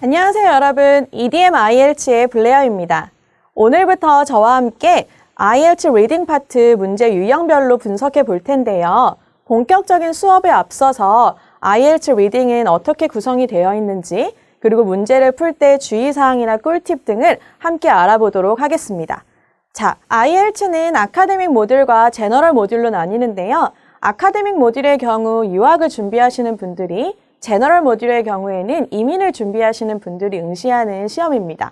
안녕하세요 여러분, EDM IELTS의 블레어입니다. 오늘부터 저와 함께 IELTS 리딩 파트 문제 유형별로 분석해 볼 텐데요. 본격적인 수업에 앞서서 IELTS 리딩은 어떻게 구성이 되어 있는지, 그리고 문제를 풀 때 주의사항이나 꿀팁 등을 함께 알아보도록 하겠습니다. 자, IELTS는 아카데믹 모듈과 제너럴 모듈로 나뉘는데요. 아카데믹 모듈의 경우 유학을 준비하시는 분들이, 제너럴 모듈의 경우에는 이민을 준비하시는 분들이 응시하는 시험입니다.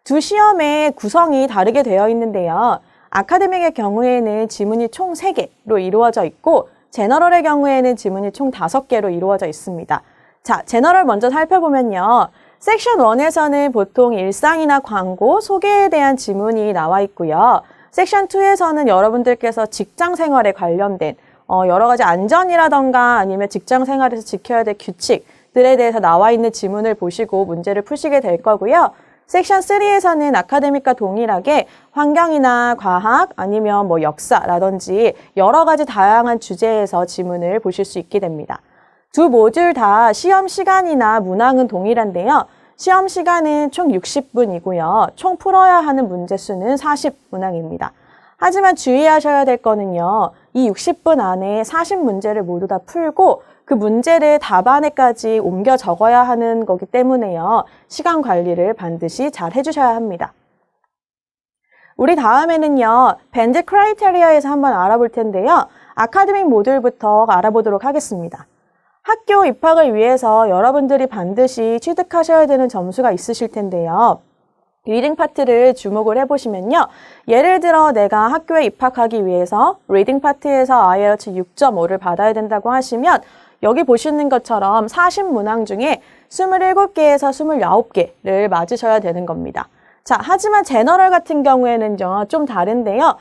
두 시험의 구성이 다르게 되어 있는데요. 아카데믹의 경우에는 지문이 총 3개로 이루어져 있고, 제너럴의 경우에는 지문이 총 5개로 이루어져 있습니다. 자, 제너럴 먼저 살펴보면요. 섹션 1에서는 보통 일상이나 광고, 소개에 대한 지문이 나와 있고요. 섹션 2에서는 여러분들께서 직장 생활에 관련된 여러 가지 안전이라던가 아니면 직장 생활에서 지켜야 될 규칙들에 대해서 나와 있는 지문을 보시고 문제를 푸시게 될 거고요. 섹션 3에서는 아카데믹과 동일하게 환경이나 과학 아니면 역사라든지 여러 가지 다양한 주제에서 지문을 보실 수 있게 됩니다. 두 모듈 다 시험 시간이나 문항은 동일한데요. 시험 시간은 총 60분이고요. 총 풀어야 하는 문제 수는 40문항입니다. 하지만 주의하셔야 될 거는요. 이 60분 안에 40문제를 모두 다 풀고 그 문제를 답안에까지 옮겨 적어야 하는 거기 때문에요. 시간 관리를 반드시 잘 해주셔야 합니다. 우리 다음에는요. 밴드 크라이테리아에서 한번 알아볼 텐데요. 아카데믹 모듈부터 알아보도록 하겠습니다. 학교 입학을 위해서 여러분들이 반드시 취득하셔야 되는 점수가 있으실 텐데요. 리딩 파트를 주목을 해보시면요. 예를 들어 내가 학교에 입학하기 위해서 리딩 파트에서 IELTS 6.5를 받아야 된다고 하시면 여기 보시는 것처럼 40문항 중에 27개에서 29개를 맞으셔야 되는 겁니다. 자, 하지만 제너럴 같은 경우에는요. 좀 다른데요.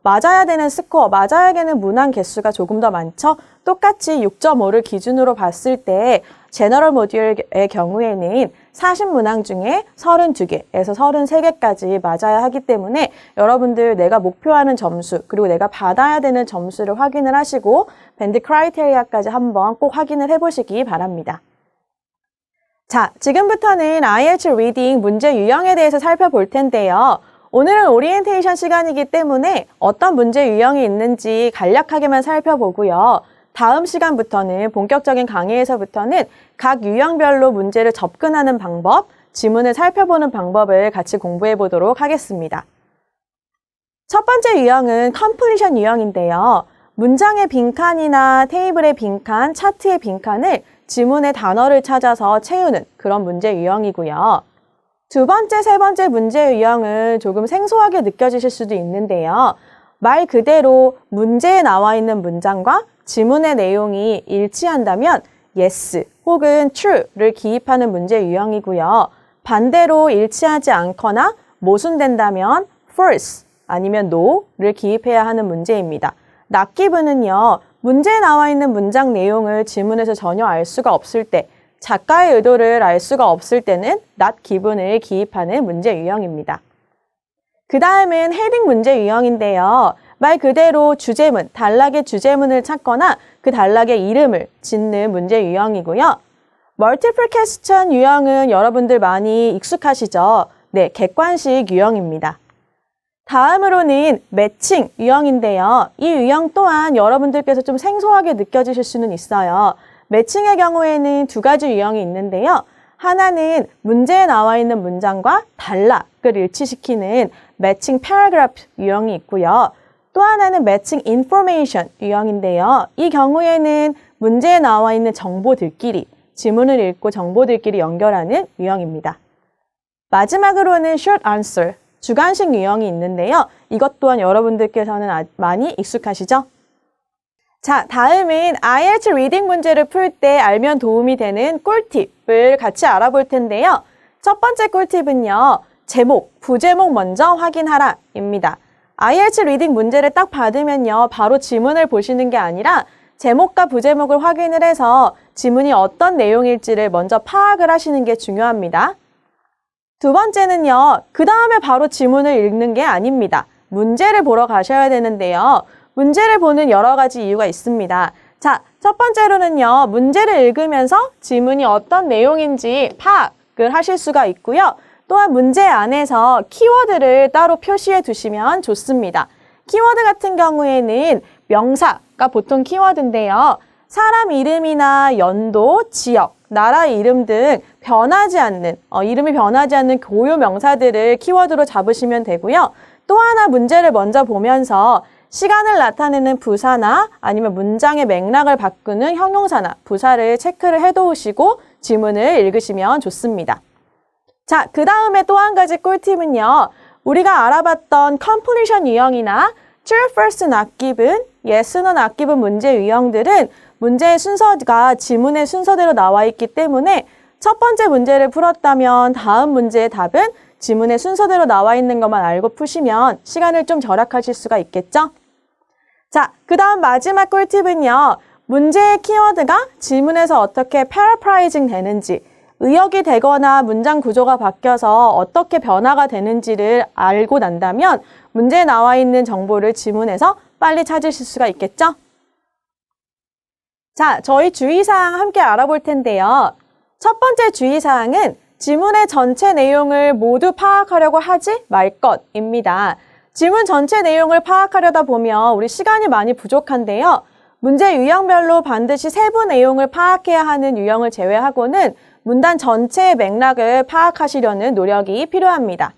맞아야 되는 스코어, 맞아야 되는 문항 개수가 조금 더 많죠. 똑같이 6.5를 기준으로 봤을 때 제너럴 모듈의 경우에는 40문항 중에 32개에서 33개까지 맞아야 하기 때문에 여러분들 내가 목표하는 점수 그리고 내가 받아야 되는 점수를 확인을 하시고 밴드 크라이테리아까지 한번 꼭 확인을 해보시기 바랍니다. 자, 지금부터는 IELTS 리딩 문제 유형에 대해서 살펴볼 텐데요. 오늘은 오리엔테이션 시간이기 때문에 어떤 문제 유형이 있는지 간략하게만 살펴보고요. 다음 시간부터는 본격적인 강의에서부터는 각 유형별로 문제를 접근하는 방법, 지문을 살펴보는 방법을 같이 공부해 보도록 하겠습니다. 첫 번째 유형은 컴플리션 유형인데요. 문장의 빈칸이나 테이블의 빈칸, 차트의 빈칸을 지문의 단어를 찾아서 채우는 그런 문제 유형이고요. 두 번째, 세 번째 문제 유형은 조금 생소하게 느껴지실 수도 있는데요. 말 그대로 문제에 나와 있는 문장과 지문의 내용이 일치한다면 yes 혹은 true를 기입하는 문제 유형이고요. 반대로 일치하지 않거나 모순된다면 false 아니면 no를 기입해야 하는 문제입니다. not given은요. 문제에 나와 있는 문장 내용을 지문에서 전혀 알 수가 없을 때, 작가의 의도를 알 수가 없을 때는 not given을 기입하는 문제 유형입니다. 그 다음은 헤딩 문제 유형인데요. 말 그대로 주제문, 단락의 주제문을 찾거나 그 단락의 이름을 짓는 문제 유형이고요. 멀티플 퀘스천 유형은 여러분들 많이 익숙하시죠? 네, 객관식 유형입니다. 다음으로는 매칭 유형인데요. 이 유형 또한 여러분들께서 좀 생소하게 느껴지실 수는 있어요. 매칭의 경우에는 두 가지 유형이 있는데요. 하나는 문제에 나와 있는 문장과 단락을 일치시키는 매칭 패러그래프 유형이 있고요. 또 하나는 매칭 인포메이션 유형인데요. 이 경우에는 문제에 나와 있는 정보들끼리, 지문을 읽고 정보들끼리 연결하는 유형입니다. 마지막으로는 short answer, 주관식 유형이 있는데요. 이것 또한 여러분들께서는 많이 익숙하시죠? 자, 다음은 IELTS 리딩 문제를 풀 때 알면 도움이 되는 꿀팁을 같이 알아볼 텐데요. 첫 번째 꿀팁은요. 제목, 부제목 먼저 확인하라 입니다. IELTS 리딩 문제를 딱 받으면요. 바로 지문을 보시는 게 아니라 제목과 부제목을 확인을 해서 지문이 어떤 내용일지를 먼저 파악을 하시는 게 중요합니다. 두 번째는요. 그 다음에 바로 지문을 읽는 게 아닙니다. 문제를 보러 가셔야 되는데요. 문제를 보는 여러 가지 이유가 있습니다. 자, 첫 번째로는요. 문제를 읽으면서 지문이 어떤 내용인지 파악 생각을 하실 수가 있고요. 또한 문제 안에서 키워드를 따로 표시해 두시면 좋습니다. 키워드 같은 경우에는 명사가 보통 키워드인데요. 사람 이름이나 연도, 지역, 나라 이름 등 변하지 않는, 이름이 변하지 않는 고유 명사들을 키워드로 잡으시면 되고요. 또 하나 문제를 먼저 보면서 시간을 나타내는 부사나 아니면 문장의 맥락을 바꾸는 형용사나 부사를 체크를 해두시고 지문을 읽으시면 좋습니다. 자, 그 다음에 또 한 가지 꿀팁은요. 우리가 알아봤던 completion 유형이나 true, false, not given, yes, no, not given 문제 유형들은 문제의 순서가 지문의 순서대로 나와 있기 때문에 첫 번째 문제를 풀었다면 다음 문제의 답은 지문의 순서대로 나와 있는 것만 알고 푸시면 시간을 좀 절약하실 수가 있겠죠? 자, 그 다음 마지막 꿀팁은요. 문제의 키워드가 지문에서 어떻게 paraphrasing 되는지, 의역이 되거나 문장 구조가 바뀌어서 어떻게 변화가 되는지를 알고 난다면 문제에 나와 있는 정보를 지문에서 빨리 찾으실 수가 있겠죠? 자, 저희 주의사항 함께 알아볼 텐데요. 첫 번째 주의사항은 지문의 전체 내용을 모두 파악하려고 하지 말 것입니다. 지문 전체 내용을 파악하려다 보면 우리 시간이 많이 부족한데요. 문제 유형별로 반드시 세부 내용을 파악해야 하는 유형을 제외하고는 문단 전체의 맥락을 파악하시려는 노력이 필요합니다.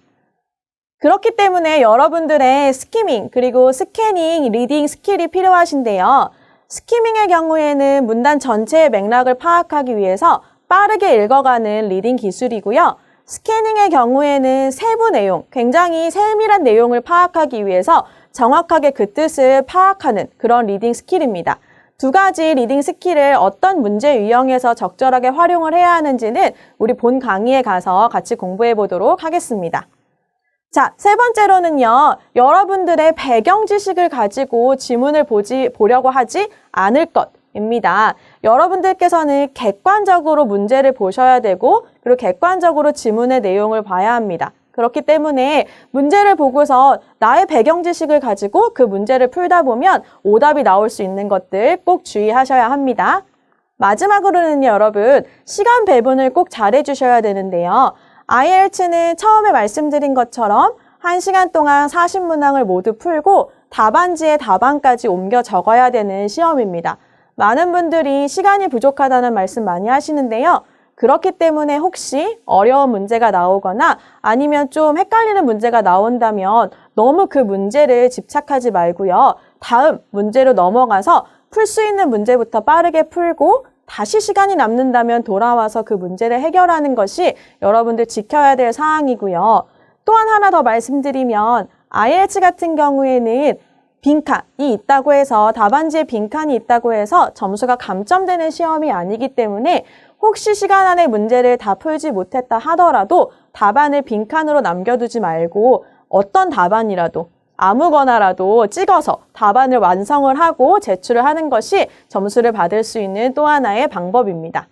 그렇기 때문에 여러분들의 스키밍 그리고 스캐닝, 리딩 스킬이 필요하신데요. 스키밍의 경우에는 문단 전체의 맥락을 파악하기 위해서 빠르게 읽어가는 리딩 기술이고요. 스캐닝의 경우에는 세부 내용, 굉장히 세밀한 내용을 파악하기 위해서 정확하게 그 뜻을 파악하는 그런 리딩 스킬입니다. 두 가지 리딩 스킬을 어떤 문제 유형에서 적절하게 활용을 해야 하는지는 우리 본 강의에 가서 같이 공부해 보도록 하겠습니다. 자, 세 번째로는요. 여러분들의 배경 지식을 가지고 지문을 보려고 하지 않을 것입니다. 여러분들께서는 객관적으로 문제를 보셔야 되고 그리고 객관적으로 지문의 내용을 봐야 합니다. 그렇기 때문에 문제를 보고서 나의 배경 지식을 가지고 그 문제를 풀다 보면 오답이 나올 수 있는 것들 꼭 주의하셔야 합니다. 마지막으로는요, 여러분, 시간 배분을 꼭 잘해 주셔야 되는데요. IELTS는 처음에 말씀드린 것처럼 1시간 동안 40문항을 모두 풀고 답안지에 답안까지 옮겨 적어야 되는 시험입니다. 많은 분들이 시간이 부족하다는 말씀 많이 하시는데요. 그렇기 때문에 혹시 어려운 문제가 나오거나 아니면 좀 헷갈리는 문제가 나온다면 너무 그 문제를 집착하지 말고요. 다음 문제로 넘어가서 풀 수 있는 문제부터 빠르게 풀고 다시 시간이 남는다면 돌아와서 그 문제를 해결하는 것이 여러분들 지켜야 될 사항이고요. 또한 하나 더 말씀드리면 IELTS 같은 경우에는 빈칸이 있다고 해서 답안지에 빈칸이 있다고 해서 점수가 감점되는 시험이 아니기 때문에 혹시 시간 안에 문제를 다 풀지 못했다 하더라도 답안을 빈칸으로 남겨두지 말고 어떤 답안이라도 아무거나라도 찍어서 답안을 완성을 하고 제출을 하는 것이 점수를 받을 수 있는 또 하나의 방법입니다.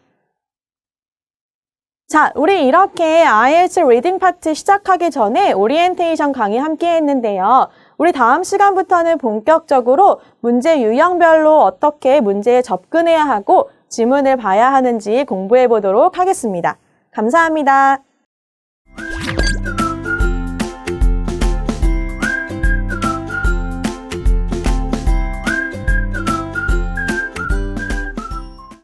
자, 우리 이렇게 IELTS 리딩 파트 시작하기 전에 오리엔테이션 강의 함께 했는데요. 우리 다음 시간부터는 본격적으로 문제 유형별로 어떻게 문제에 접근해야 하고 지문을 봐야 하는지 공부해 보도록 하겠습니다. 감사합니다.